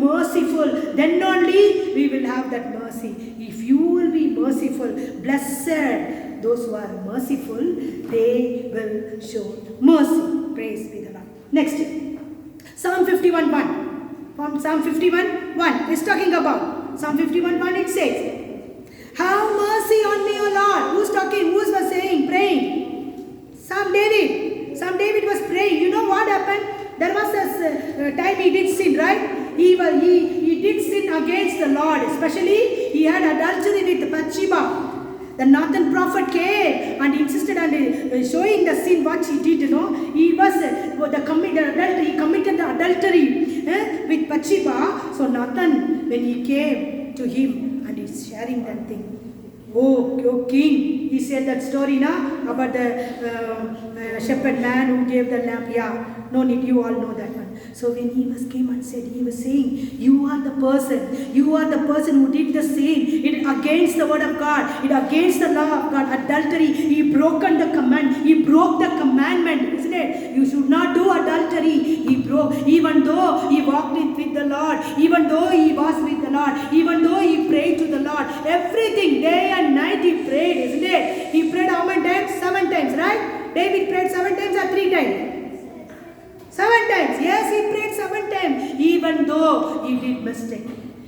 merciful. Then only we will have that mercy. If you will be merciful, blessed those who are merciful, they will show mercy. Praise be the Lord. Next, Psalm 51:1. From Psalm 51:1 is talking about. Psalm 51:1 it says, have mercy on me, O Lord. Who's talking? Who was saying? Praying. Psalm David. Psalm David was praying. You know what happened? There was a time he did sin, right? He did sin against the Lord. Especially he had adultery with Bathsheba. The Nathan prophet came and insisted on showing the sin what he did. He committed the adultery with Bathsheba. So Nathan, when he came to him and he's sharing that thing, oh king, he said that story about the shepherd man who gave the lamb. Yeah, no need, you all know that one. So when he came and said, he was saying, you are the person who did the sin. It against the word of God, it against the law of God, adultery. He broken the command, he broke the commandment, isn't it? You should not do adultery. He broke, even though he walked with the Lord, even though he was with the Lord, even though he prayed to the Lord, everything, day and night he prayed, isn't it? He prayed how many times? 7 times, right? David prayed 7 times or 3 times? 7 times. Yes, he prayed 7 times. Even though he did mistake.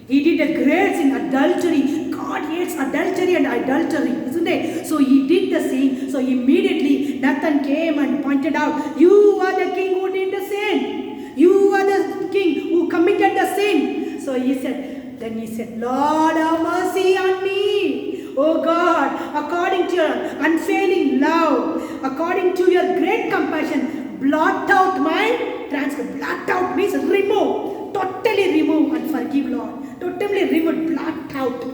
He did a great sin, adultery. God hates adultery and idolatry, isn't it? So he did the sin. So immediately Nathan came and pointed out, you are the king who did the sin. You are the king who committed the sin. So he said, Lord, have mercy on me. Oh God, according to your unfailing love, according to your great compassion, blot out my transgression. Blot out means remove, totally remove and forgive, Lord. Totally remove, blot out.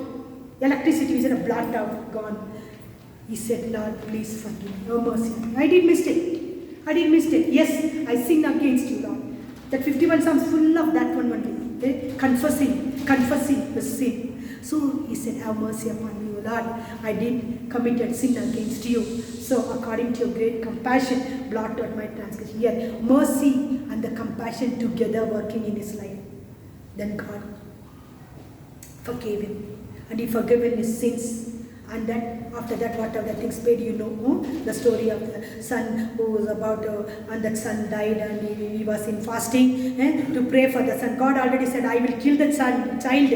Electricity is a blot out, gone. He said, Lord, please forgive me. Oh mercy. I did mistake. Yes, I sinned against you, Lord. That 51 Psalms full of that one only. Okay? Confessing the sin. So he said, have mercy upon me, O Lord. I did committed sin against you. So according to your great compassion, blot out my transgression. Here, mercy and the compassion together working in his life. Then God forgave him. And he forgave his sins. And then after that, whatever things paid, the story of the son who was about, and that son died and he was in fasting to pray for the son. God already said, I will kill that child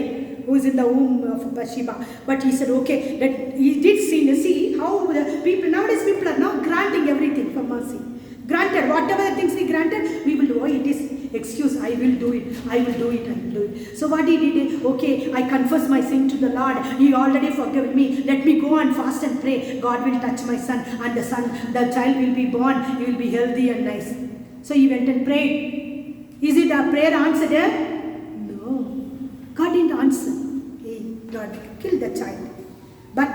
who is in the womb of Bathsheba. But he said, okay, that he did sin. See how the people, nowadays people are now granting everything for mercy. Granted, whatever the things we granted, we will do. Oh, it is excuse, I will do it. So what he did, okay, I confess my sin to the Lord. He already forgiven me. Let me go and fast and pray. God will touch my son, and the child will be born. He will be healthy and nice. So he went and prayed. Is it a prayer answered? No. God didn't answer. God killed the child. But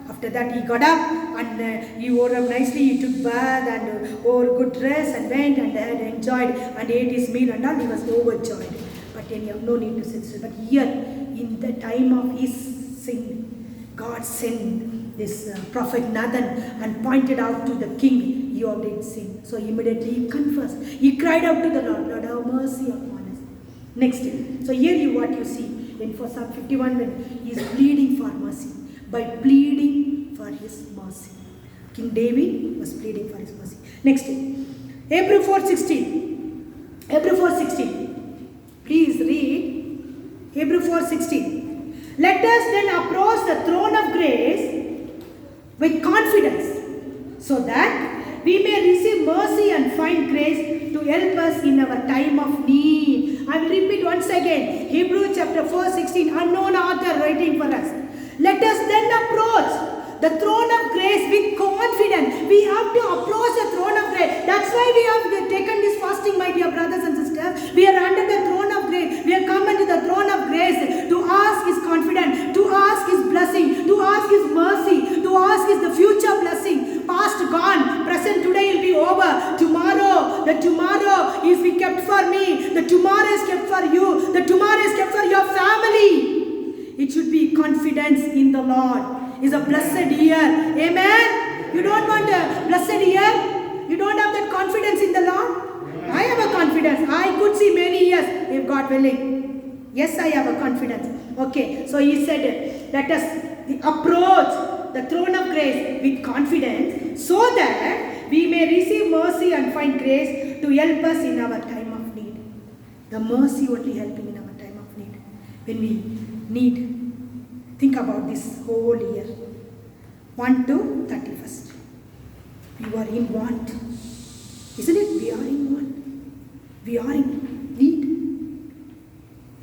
after that he got up and he wore up nicely, he took bath and wore good dress and went and enjoyed and ate his meal and all. He was overjoyed. But anyhow, no need to say. But here, in the time of his sin, God sent this prophet Nathan and pointed out to the king, you have did sin. So immediately he confessed. He cried out to the Lord, Lord, have mercy upon us. Next. So here what you see in Psalm 51, when he is pleading for mercy. By pleading for his mercy. King David was pleading for his mercy. Next, Hebrews 4:16. Hebrews 4:16. Please read Hebrews 4:16. Let us then approach the throne of grace with confidence, so that we may receive mercy and find grace to help us in our time of need. I will repeat once again. Hebrews chapter 4:16. Unknown author writing for us. Let us then approach the throne of grace with confidence. We have to approach the throne of grace. That's why we have taken this fasting, my dear brothers and sisters. We are under the throne of grace. We are come into the throne of grace to ask his confidence, to ask his blessing, to ask his mercy, to ask his the future blessing. Past gone, present today will be over. Tomorrow, the tomorrow is be kept for me. The tomorrow is kept for you. The tomorrow is kept for your family. It should be confidence in the Lord. It's a blessed year. Amen. You don't want a blessed year? You don't have that confidence in the Lord? I have a confidence. I could see many years if God willing. Yes, I have a confidence. Okay, so he said, let us approach the throne of grace with confidence so that we may receive mercy and find grace to help us in our time of need. The mercy only helping in our time of need. When we need, think about this whole year. 1 to 31st. We are in want. Isn't it? We are in want. We are in need.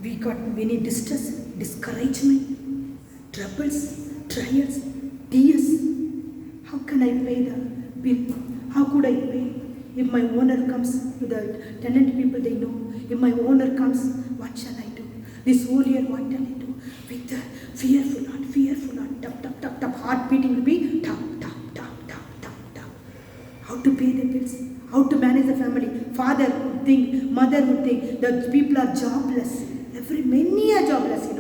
We got many distress, discouragement, troubles, trials, tears. How can I pay the bill? How could I pay? If my owner comes, the tenant people they know, if my owner comes, what shall I do? This whole year, what shall I do? With the fearful heart, tap, tap, tap, tap, heart beating will be tap, tap, tap, tap, tap, tap. How to pay the bills? How to manage the family? Father would think, mother would think, the people are jobless. Many are jobless,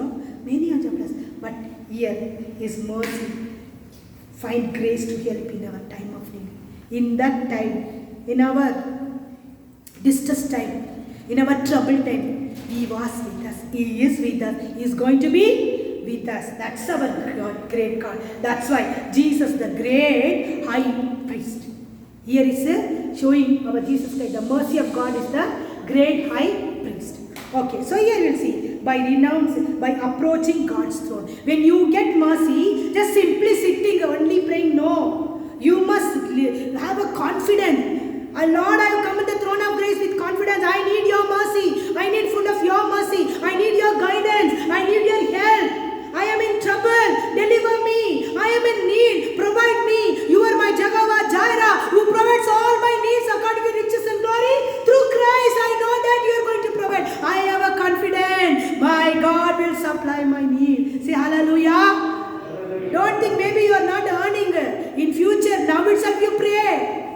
many are jobless. But here, His mercy, find grace to help in our time of need. In that time, in our distress time, in our trouble time, He was with us. He is with us. He is going to be with us. That's our God, great God. That's why Jesus, the great high priest. Here is showing our Jesus Christ. The mercy of God is the great high priest. Okay, so here we'll see, by approaching God's throne. When you get mercy, just simply sitting, only praying, no. You must have a confidence. Lord, I have come to the throne of grace with confidence. I need your mercy. I need full of your mercy. I need your guidance. I need your help. I am in trouble. Deliver me. I am in need. Provide me. You are my Jehovah Jireh, who provides all my needs according to riches and glory. Through Christ, I know that you are going to provide. I have a confidence. My God will supply my need. Say hallelujah. Don't think maybe you are not earning. In future, now itself you pray.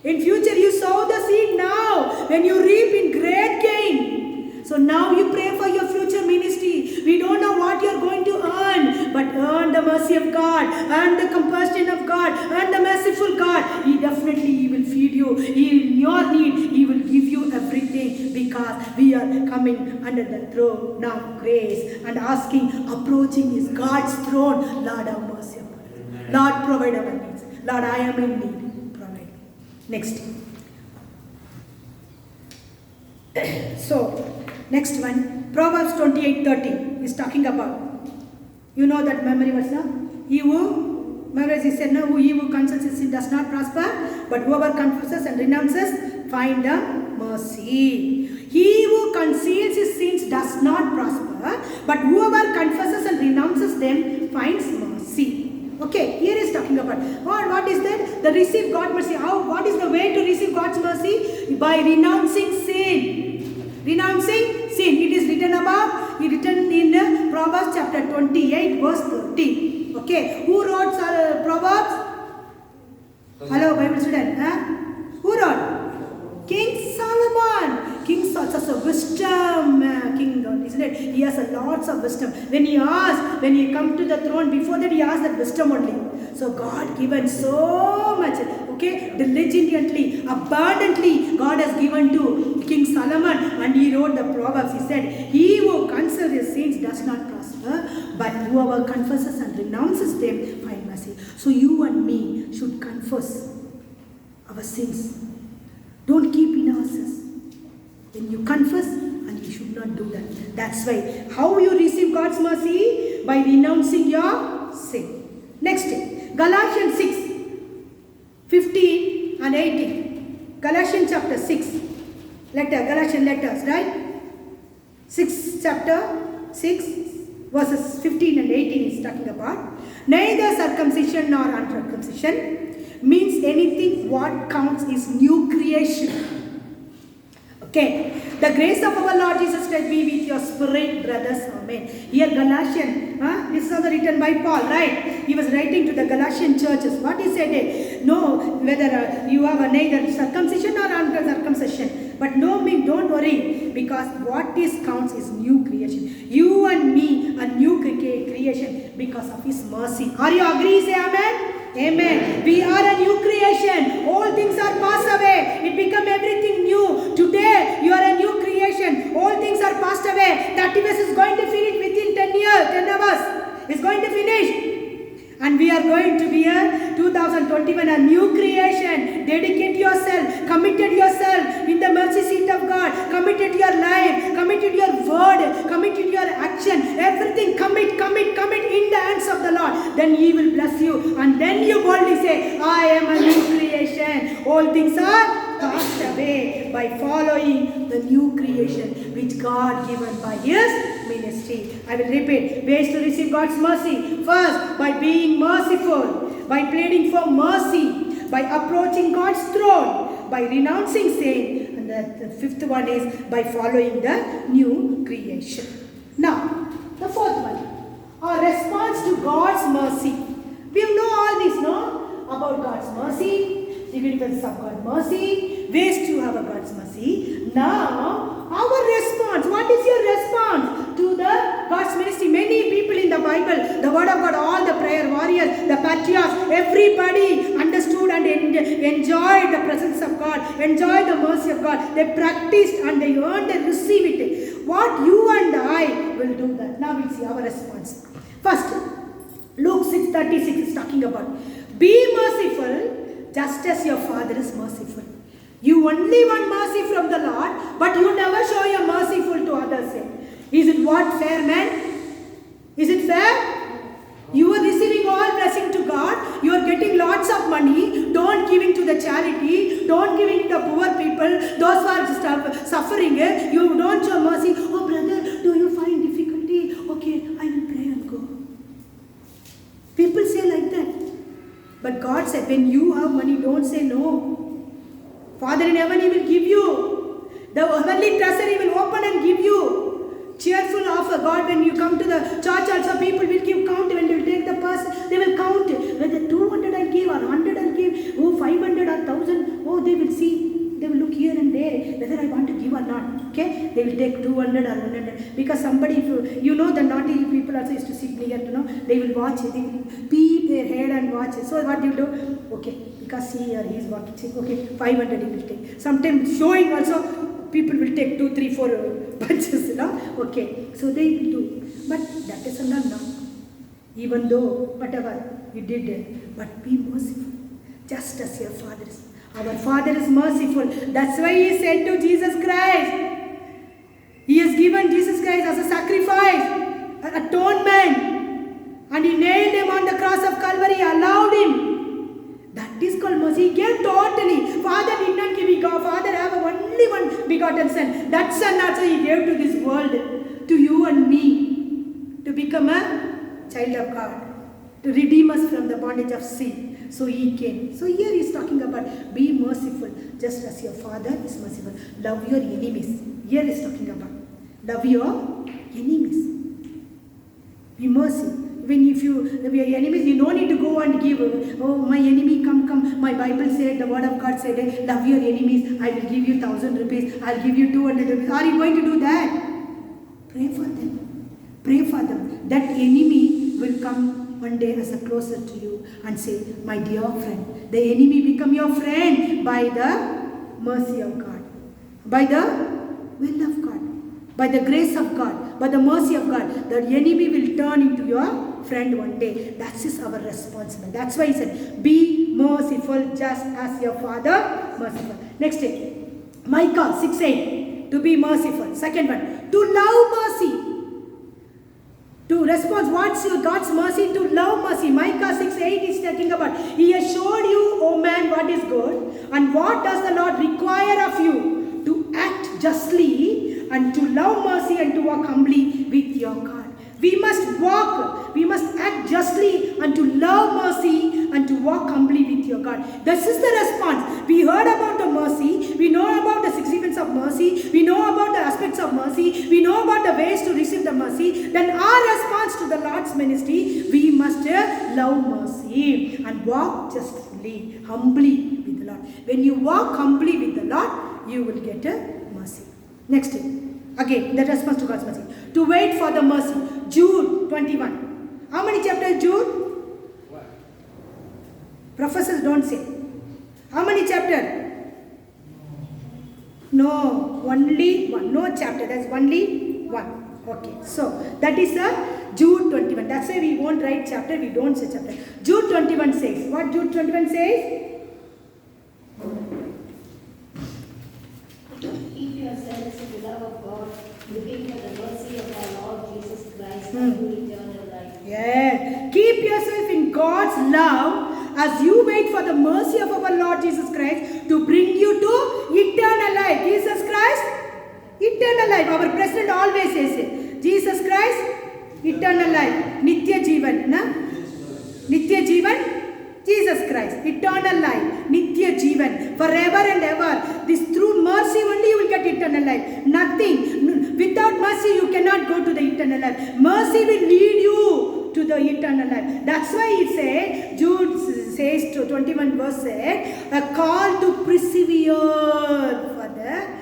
In future, you sow the seed now. When you reap in great gain. So now you pray for your future ministry. We don't know what you are going to earn, but earn the mercy of God, earn the compassion of God, earn the merciful God. He will feed you. In your need, He will give you everything, because we are coming under the throne of grace and asking, approaching His God's throne. Lord, have mercy upon us. Lord, provide our needs. Lord, I am in need. Provide. Next. So, next one, Proverbs 28:30 is talking about, you know that memory verse, no? He said, no, he who consults his sin does not prosper, but whoever confesses and renounces find a mercy. He who conceals his sins does not prosper, but whoever confesses and renounces them finds mercy. Okay, here is talking about what is that? The receive God's mercy. What is the way to receive God's mercy? By renouncing sin. Renouncing sin. It is written about, written in Proverbs chapter 28 verse 13. Okay, who wrote Proverbs? Hello, Bible student. Who wrote? King Solomon. King Solomon, such a wisdom king, isn't it? He has lots of wisdom. When he come to the throne, before that he asked that wisdom only. So God given so much, okay, diligently, abundantly, God has given to King Solomon, and he wrote the Proverbs. He said, he who conceals his sins does not prosper, but whoever confesses and renounces them find mercy. So you and me should confess our sins. Don't keep in ourselves. When you confess, and you should not do that. That's why, how you receive God's mercy? By renouncing your sin. Next, Galatians 6, 15 and 18. Galatians chapter 6. Galatian letters, right? 6 chapter 6 verses 15 and 18 is talking about. Neither circumcision nor uncircumcision means anything. What counts is new creation. Okay, the grace of our Lord Jesus Christ be with your spirit, brothers. Amen. Here Galatian, this is also written by Paul, right? He was writing to the Galatian churches. What he said? No, whether you have neither circumcision or uncircumcision, but no, don't worry, because what is counts is new creation. You and me are new creation because of His mercy. Are you agree? Say amen. Amen. We are a new creation. All things are passed away. It become everything new. Today, you are a new creation. All things are passed away. The 30 verse is going to finish within 10 years, 10 hours. It's going to finish. And we are going to be a 2021, a new creation. Dedicate yourself, committed yourself in the mercy seat of God. Committed your life, committed your word, committed your action. Everything commit in the hands of the Lord. Then He will bless you. And then you boldly say, I am a new creation. All things are passed away by following the new creation which God given by His ministry. I will repeat. Ways to receive God's mercy. First, by being merciful, by pleading for mercy, by approaching God's throne, by renouncing sin, and the fifth one is by following the new creation. Now, the fourth one, our response to God's mercy. We know all this, no? About God's mercy, significance of God's mercy, ways to have a God's mercy. Now, our response. What is your response to the God's ministry? Many people in the Bible, the word of God, all the prayer warriors, the patriarchs, everybody understood and enjoyed the presence of God, enjoyed the mercy of God. They practiced and they earned and received it. What you and I will do that. Now we'll see our response. First, Luke 6:36 is talking about, be merciful just as your Father is merciful. You only want mercy from the Lord, but you never show your merciful to others. Is it what fair, man? Is it fair? You are receiving all blessing to God. You are getting lots of money. Don't give it to the charity. Don't give it to the poor people. Those who are suffering. You don't show mercy. Oh brother, do you find difficulty? Okay, I will pray and go. People say like that. But God said, when you have money, don't say no. Father in heaven, He will give you. The heavenly treasury will open and give you. Cheerful offer. God, when you come to the church also, people will give count. When they will take the purse, they will count. Whether 200 I give or 100 I give, oh 500 or 1000, oh they will see. They will look here and there whether I want to give or not. Okay? They will take 200 or 100. Because somebody, you know the naughty people also used to sit near, they will watch it. They will peep their head and watch it. So what do you do? Okay, because he or he is watching. Okay, 500 he will take. Sometimes showing also, people will take 2, 3, 4 bunches, Okay, so they will do. But that is not enough. Even though, whatever you did, but be merciful. Just as your Father is. Our Father is merciful. That's why He sent to Jesus Christ. He has given Jesus Christ as a sacrifice, an atonement. And He nailed Him on the cross of Calvary, allowed Him. That is called mercy. He gave totally. Father did not give. Father have only one begotten Son. That Son also He gave to this world, to you and me, to become a child of God, to redeem us from the bondage of sin. So He came. So here He is talking about be merciful just as your Father is merciful. Love your enemies. Here He is talking about love your enemies. Be merciful. If you are enemies, you don't need to go and give. Oh, my enemy, come. My Bible said, the word of God said, love your enemies. I will give you 1,000 rupees. I'll give you 200 rupees. Are you going to do that? Pray for them. Pray for them. That enemy will come one day as a closer to you and say, my dear friend. The enemy become your friend by the mercy of God, by the will of God, by the grace of God, by the mercy of God. The enemy will turn into your friend one day. That is our responsibility. That's why He said, be merciful just as your Father merciful. Next day, Micah 6:8, to be merciful. Second one, to love mercy. To respond, what's your God's mercy? To love mercy. Micah 6:8 is talking about, He has showed you, O man, what is good, and what does the Lord require of you? To act justly, and to love mercy, and to walk humbly with your God. We must act justly, and to love mercy, and to walk humbly with your God. This is the response. We heard about the mercy, we know about the significance of mercy, we know about the aspects of mercy, we know about the ways to receive the mercy. Then our response to the Lord's ministry, we must love mercy and walk justly, humbly with the Lord. When you walk humbly with the Lord, you will get mercy. Next thing, again, the response to God's mercy. To wait for the mercy. Jude 21. How many chapters Jude? Professors don't say. How many chapters? No, only one. No chapter. That's only 21. Okay, so that is Jude 21. That's why we won't write chapter, we don't say chapter. Jude 21 says, what Jude 21 says? Keep yourselves in the love of God, looking for the mercy of our Lord Jesus Christ unto eternal life. Yes. Keep yourself in God's love as you wait for the mercy of our Lord Jesus Christ to bring you to eternal life. Jesus Christ, eternal life. Our president always says it. Jesus Christ, eternal life. Nitya Jeevan. Na? Nitya Jeevan. Jesus Christ, eternal life, Nitya Jeevan, forever and ever. This through mercy only you will get eternal life. Nothing. Without mercy you cannot go to the eternal life. Mercy will lead you to the eternal life. That's why it says, Jude says to 21 verse said, a call to persevere for the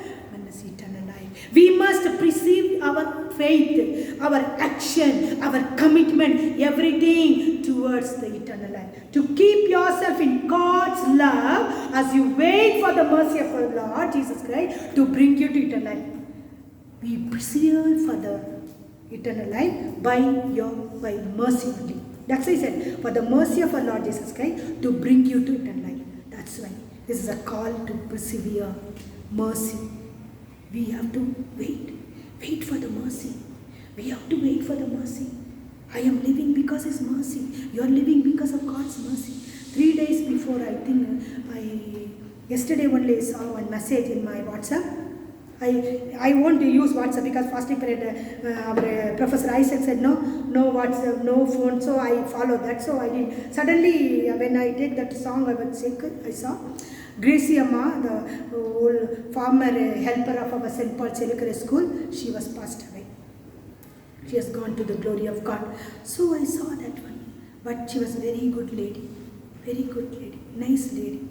eternal life. We must perceive our faith, our action, our commitment, everything towards the eternal life. To keep yourself in God's love as you wait for the mercy of our Lord Jesus Christ to bring you to eternal life. We persevere for the eternal life by mercy only. That's why he said, for the mercy of our Lord Jesus Christ to bring you to eternal life. That's why this is a call to persevere. Mercy. We have to wait. Wait for the mercy. We have to wait for the mercy. I am living because His mercy. You are living because of God's mercy. 3 days before, I think, yesterday only saw one message in my WhatsApp. I won't use WhatsApp because fasting period, our Professor Isaac said no WhatsApp, no phone. So I followed that. So I did. Suddenly, when I take that song, I was sick. I saw Gracie Amma, the old former helper of our St. Paul Chelikare school, she was passed away. She has gone to the glory of God. So I saw that one. But she was a very good lady. Very good lady. Nice lady.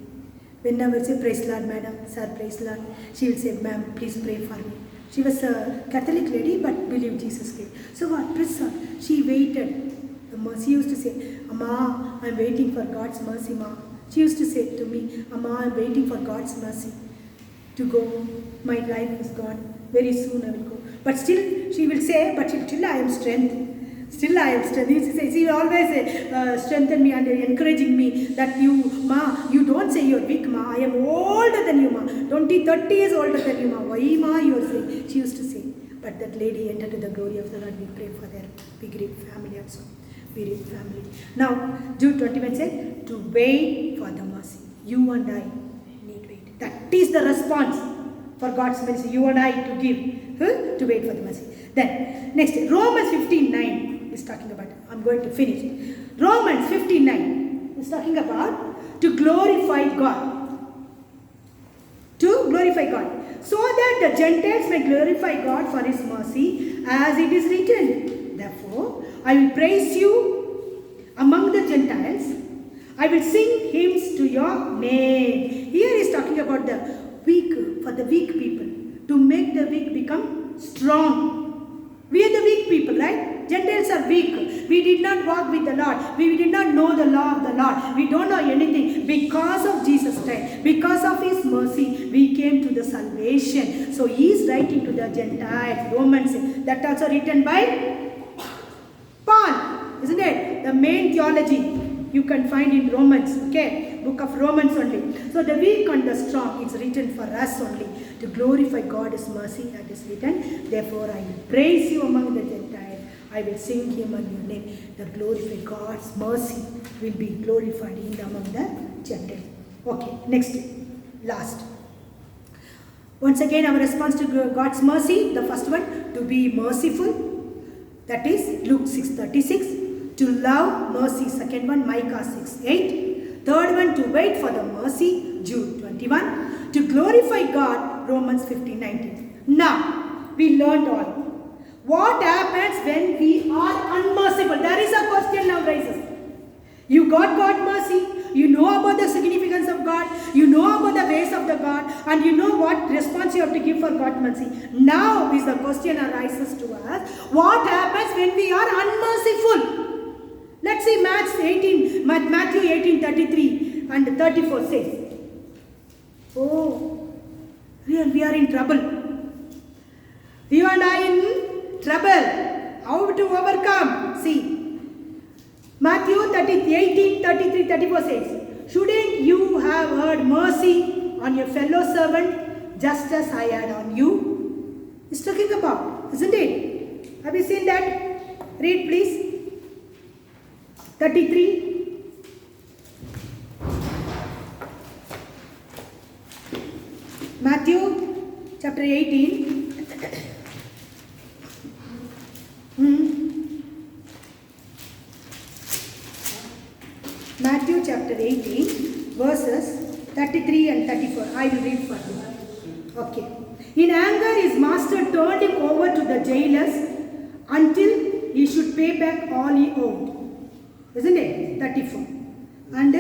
When I will say, praise Lord, madam, sir, praise Lord, she will say, ma'am, please pray for me. She was a Catholic lady, but believed Jesus came. So what? Praise God. She waited. She used to say, Amma, I'm waiting for God's mercy, Ma. She used to say to me, Amma, I'm waiting for God's mercy to go. My life is gone. Very soon I will go. But still, she will say, but still I am strength. Still I am strength. She will always strengthen me and encouraging me that you, Ma, you don't say you are weak, Ma. I am older than you, Ma. 20, 30 years older than you, Ma. Why, Ma, you are saying? She used to say. But that lady entered to the glory of the Lord. We pray for their big family also. Very family. Now, Jude 21 said, to wait for the mercy. You and I need wait. That is the response for God's mercy. You and I to give, to wait for the mercy. Then, next, Romans 15:9 is talking about, I'm going to finish. Romans 15:9 is talking about to glorify God. To glorify God. So that the Gentiles may glorify God for His mercy, as it is written. Therefore, I will praise you among the Gentiles. I will sing hymns to your name. Here he is talking about the weak, for the weak people. To make the weak become strong. We are the weak people, right? Gentiles are weak. We did not walk with the Lord. We did not know the law of the Lord. We don't know anything. Because of Jesus Christ, because of His mercy, we came to the salvation. So he is writing to the Gentiles. Romans, that also written by Paul, isn't it? The main theology you can find in Romans, okay? Book of Romans only. So the weak and the strong, it's written for us only. To glorify God's mercy, that is written. Therefore, I will praise you among the Gentiles. I will sing Him on your name. The glorify God's mercy will be glorified in among the Gentiles. Okay, next, last. Once again, our response to God's mercy, the first one, to be merciful. That is Luke 6:36. To love mercy. Second one, Micah 6:8. Third one, to wait for the mercy. Jude 21. To glorify God. Romans 15:19. Now, we learned all. What happens when we are unmerciful? There is a question now rises. You got God mercy. You know about the significance of God. You know about the ways of the God. And you know what response you have to give for God's mercy. Now is the question arises to us. What happens when we are unmerciful? Let's see Matthew 18:33 and 34 says. Oh, we are in trouble. You and I in trouble. How to overcome? See, Matthew 18:33-34 says, shouldn't you have heard mercy on your fellow servant just as I had on you? He's talking about, isn't it? Have you seen that? Read please. 33. Matthew chapter 18. Matthew chapter 18 verses 33 and 34. I will read for you. Okay. In anger his master turned him over to the jailers until he should pay back all he owed. Isn't it? 34. And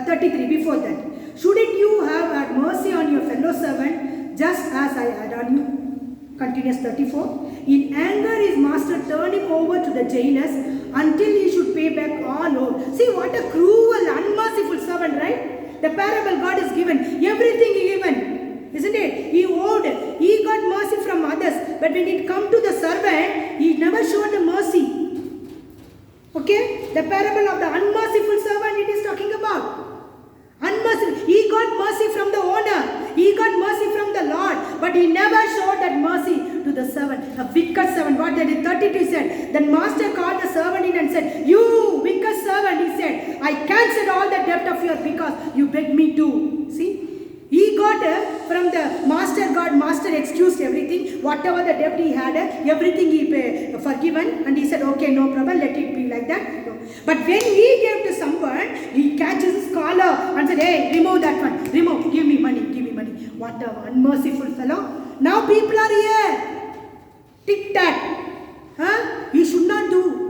33 before that. Shouldn't you have had mercy on your fellow servant just as I had on you? Continues 34. In anger his master turned him over to the jailers until he should pay back all owed. See what a cruel, unmerciful servant, right? The parable God has given. Everything he given. Isn't it? He owed. He got mercy from others. But when it come to the servant, he never showed the mercy. Okay? The parable of the unmerciful servant it is talking about. Unmerciful. He got mercy from the owner. He got mercy from the Lord. But he never showed that mercy to the servant. A wicked servant. What did 32 said? Then master called the servant in and said, you wicked servant, he said, I cancelled all the debt of yours because you begged me to. See? He got from the master, master excused everything, whatever the debt he had, everything he forgiven, and he said, okay, no problem, let it be like that. No. But when he gave to someone, he catches his collar and said, hey, remove that one, remove, give me money, give me money. What a unmerciful fellow. Now people are here. Tic-tac. Huh? You should not do.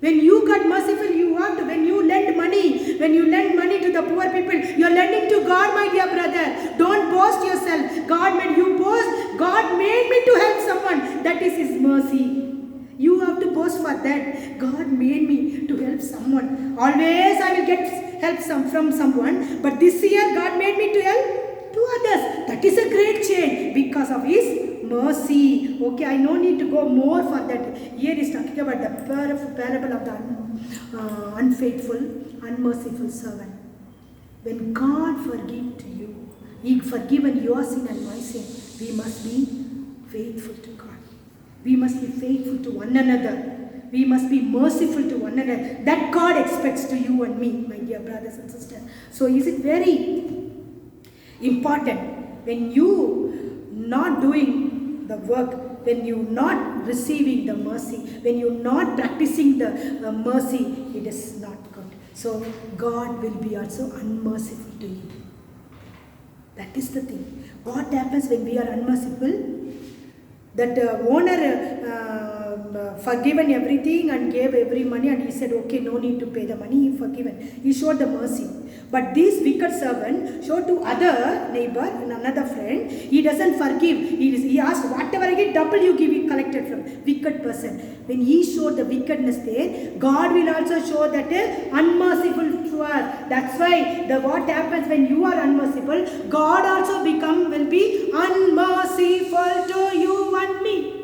When you got merciful, you have to. When you lend money to the poor people, you are lending to God, my dear brother. Don't boast yourself. God made you boast. God made me to help someone. That is His mercy. You have to boast for that. God made me to help someone. Always I will get help from someone. But this year God made me to help to others. That is a great change because of His mercy. Okay, I no need to go more for that. Here is talking about the parable of the unfaithful, unmerciful servant. When God forgive to you, He forgiven your sin and my sin, we must be faithful to God. We must be faithful to one another. We must be merciful to one another. That God expects to you and me, my dear brothers and sisters. So is it very important when you not doing the work, when you not receiving the mercy, when you not practicing the mercy, it is not good. So God will be also unmerciful to you. That is the thing. What happens when we are unmerciful? That owner forgiven everything and gave every money, and he said, okay, no need to pay the money, he forgiven. He showed the mercy. But this wicked servant showed to other neighbor and another friend, he doesn't forgive. He asked, whatever I get, double you give, he collected from. Wicked person. When he showed the wickedness there, God will also show that unmerciful to us. That's why what happens when you are unmerciful, God also will be unmerciful to you and me.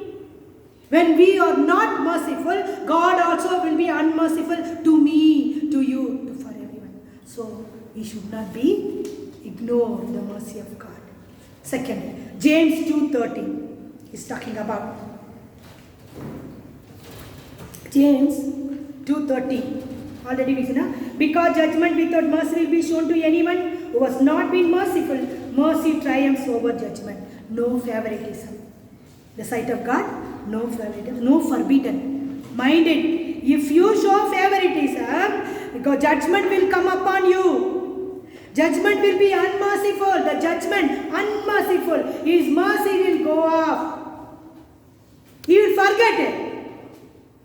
When we are not merciful, God also will be unmerciful to me, to you, for everyone. So we should not ignore the mercy of God. Second, James 2:13 is talking about. James 2:13. Already we said, because judgment without mercy will be shown to anyone who has not been merciful, mercy triumphs over judgment. No favoritism. The sight of God, no favoritism, no forbidden. Mind it, if you show favoritism, because judgment will come upon you. Judgment will be unmerciful. The judgment, unmerciful. His mercy will go off. He will forget it.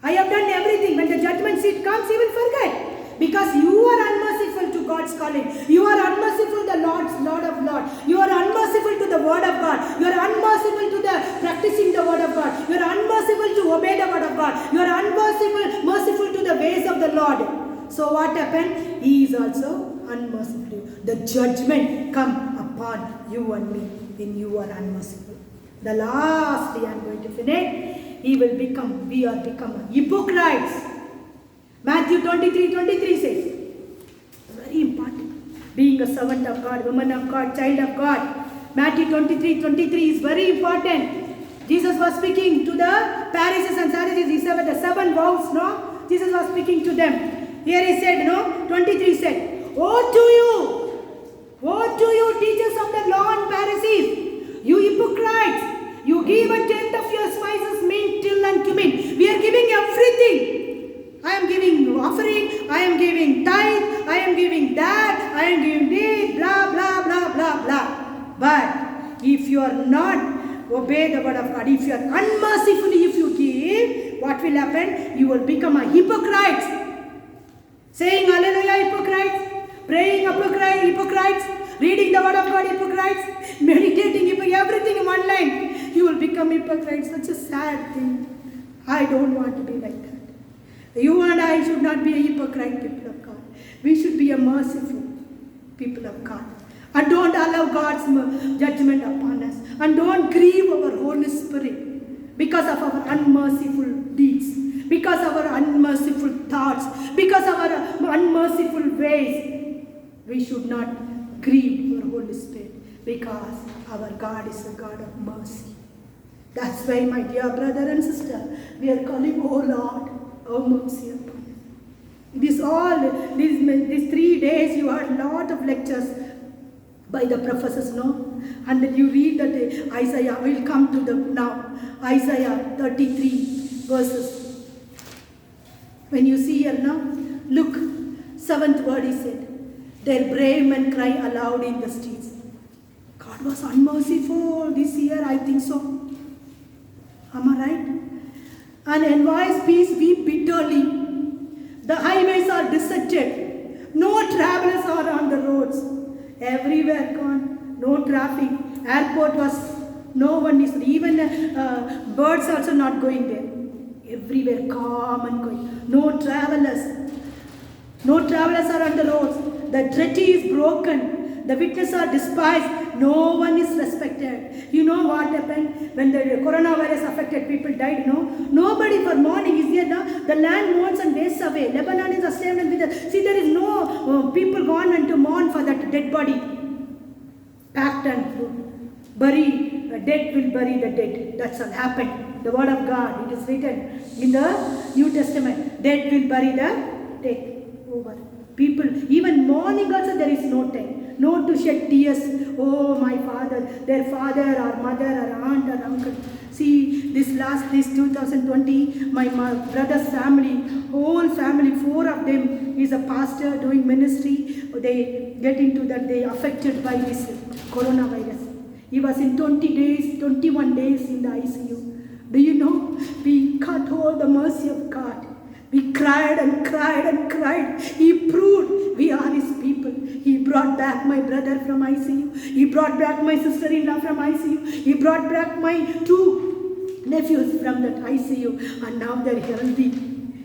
I have done everything. When the judgment seat comes, he will forget. Because you are unmerciful to God's calling. You are unmerciful to the Lord of Lords. You are unmerciful to the Word of God. You are unmerciful to the practicing the Word of God. You are unmerciful to obey the Word of God. You are merciful to the ways of the Lord. So what happened? He is also unmerciful. The judgment come upon you and me when you are unmerciful. The lastly I am going to finish. we are become hypocrites. Matthew 23:23 says, very important. Being a servant of God, woman of God, child of God. Matthew 23:23 is very important. Jesus was speaking to the Pharisees and Sadducees. He said the 7 vows, no? Jesus was speaking to them. Here he said, 23 said, Woe to you, teachers of the law and Pharisees, you hypocrites! You give a tenth of your spices, mint, dill and cumin. We are giving everything. I am giving offering, I am giving tithe, I am giving that, I am giving this, blah, blah, blah, blah, blah. But if you are not obey the word of God, if you are unmercifully, if you give, what will happen? You will become a hypocrite. Saying hallelujah, hypocrites. Praying, hypocrites. Reading the word of God, hypocrites. Meditating, everything in one line. You will become hypocrites. Such a sad thing. I don't want to be like that. You and I should not be a hypocrite people of God. We should be a merciful people of God. And don't allow God's judgment upon us. And don't grieve our Holy Spirit because of our unmerciful deeds, because of our unmerciful thoughts, because of our unmerciful ways. We should not grieve our Holy Spirit because our God is a God of mercy. That's why, my dear brother and sister, we are calling, oh Lord, oh mercy upon us. These 3 days you heard a lot of lectures by the professors, no? And then you read that Isaiah, we'll come to the now, Isaiah 33 verses. When you see here now, look, 7th word he said, their brave men cry aloud in the streets. God was unmerciful this year, I think so. Am I right? And envious peace weep bitterly. The highways are deserted. No travelers are on the roads. Everywhere gone. No traffic. Airport was, no one is, even birds also not going there. Everywhere calm and going. No travelers. No travelers are on the roads. The treaty is broken. The witnesses are despised. No one is respected. You know what happened when the coronavirus affected people died? No, nobody for mourning is there now. The land mourns and wastes away. Lebanon is ashamed and withered. See, there is no people gone and to mourn for that dead body. Packed and bury. Dead will bury the dead. That's all happened. The word of God. It is written in the New Testament. Dead will bury the dead. Over. People, even mourning also there is no time. No to shed tears. Oh, my father, their father or mother or aunt or uncle. See, this 2020, my brother's family, whole family, 4 of them is a pastor doing ministry. They get into that, they affected by this coronavirus. He was in 21 days in the ICU. Do you know, we cut all the mercy of God. We cried and cried and cried. He proved we are his people. He brought back my brother from ICU. He brought back my sister-in-law from ICU. He brought back my 2 nephews from that ICU. And now they're healthy.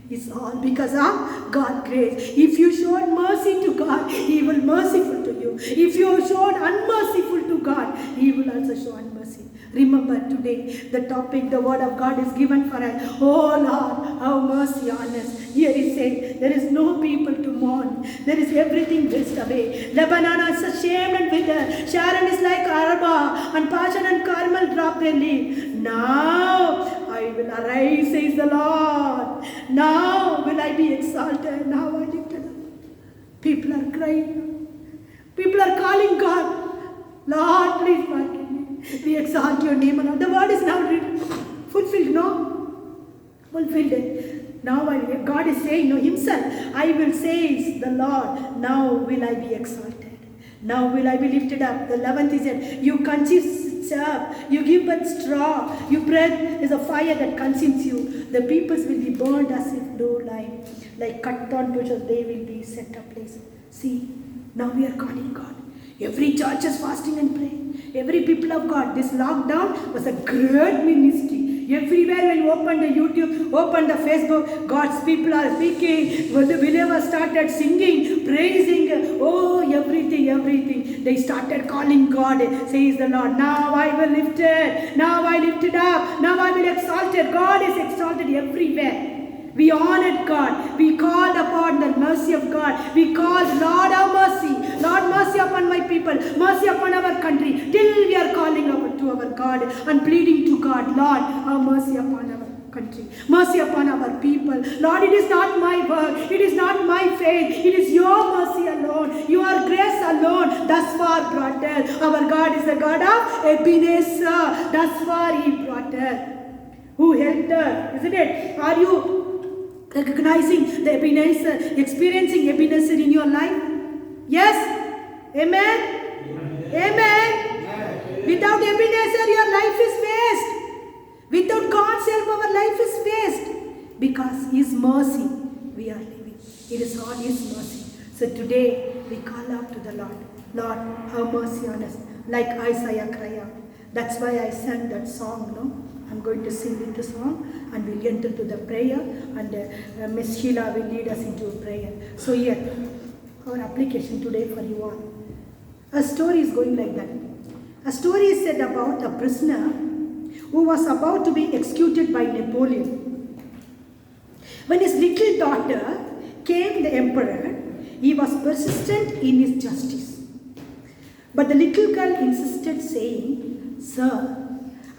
It's all because of God's grace. If you showed mercy to God, He will merciful to you. If you showed unmerciful to God, He will also show unmercy. Remember today, the topic, the word of God is given for us. Oh Lord, have mercy on us. Here He said, there is no people to mourn. There is everything whisked away. Lebanon is ashamed and withered. Sharon is like Arba, and Bashan and Carmel drop their leaves. Now I will arise, says the Lord. Now will I be exalted. Now I lifted up. People are crying. People are calling God. Lord, please forgive me. We exalt your name. And the word is now fulfilled. No? Fulfilled. Now God is saying, no, Himself, I will say, the Lord, now will I be exalted. Now will I be lifted up. The 11th is it. You conceive chaff, you give but straw, you breath is a fire that consumes you. The peoples will be burned as if no light. Like cut down bushes, they will be set ablaze. See, now we are calling God. Every church is fasting and praying. Every people of God. This lockdown was a great ministry. Everywhere when you open the YouTube, open the Facebook, God's people are speaking. When the believers started singing, praising, oh, everything. they started calling God, says the Lord. Now I will lift it. Now I lift it up. Now I will exalt it. God is exalted everywhere. We honored God. We called upon the mercy of God. We called, Lord, have mercy. Lord, mercy upon my people. Mercy upon our country. Till we are calling out to our God and pleading to God, Lord, have mercy upon our country. Mercy upon our people. Lord, it is not my work. It is not my faith. It is your mercy alone. Your grace alone. Thus far brought us. Our God is the God of Ebenezer. Thus far he brought us. Who helped us? Isn't it? Are you recognizing the Ebenezer, experiencing Ebenezer in your life? Yes? Amen? Amen? Without Ebenezer, your life is waste. Without God's help, our life is waste. Because His mercy, we are living. It is all His mercy. So today, we call out to the Lord. Lord, have mercy on us. Like Isaiah cried out. That's why I sang that song, no? I'm going to sing with the song and we'll enter to the prayer, and Miss Sheila will lead us into a prayer. So here, our application today for you all. A story is going like that. A story is said about a prisoner who was about to be executed by Napoleon. When his little daughter came the emperor, he was persistent in his justice. But the little girl insisted, saying, Sir,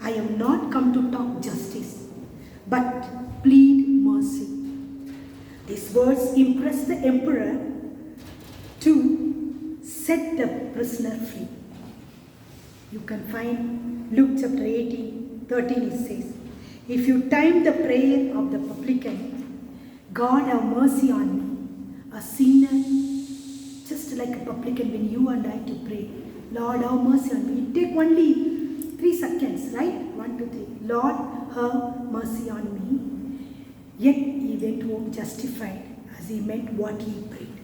I am not come to talk justice, but plead mercy. These words impressed the emperor to set the prisoner free. You can find Luke chapter 18, 13, it says, if you time the prayer of the publican, God have mercy on me, a sinner, just like a publican when you and I to pray, Lord have mercy on me. It take only 3 seconds, right? 1, 2, 3. Lord, have mercy on me. Yet he went home justified as he meant what he prayed.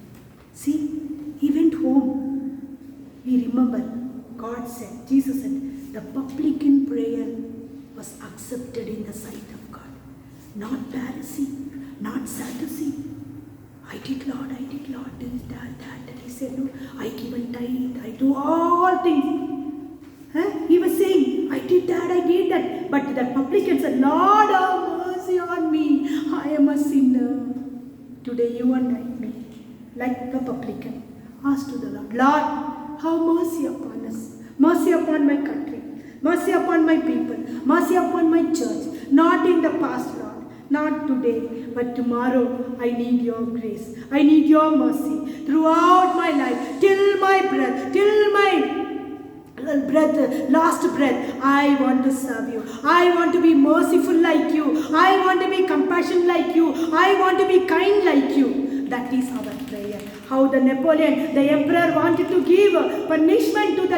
See, he went home. We remember, God said, Jesus said, the publican prayer was accepted in the sight of God. Not Pharisee, not Sadducee. I did, Lord, this, that. He said, no, I give and tithe, I do all things. He was saying, I did that. But the publican said, Lord, have mercy on me. I am a sinner. Today you and I, me, like the publican, ask to the Lord, Lord, have mercy upon us. Mercy upon my country. Mercy upon my people. Mercy upon my church. Not in the past, Lord. Not today, but tomorrow. I need your grace. I need your mercy throughout my life, till my breath, till my last breath. I want to serve you. I want to be merciful like you. I want to be compassionate like you. I want to be kind like you. That is our prayer. How the Napoleon, the emperor, wanted to give punishment to the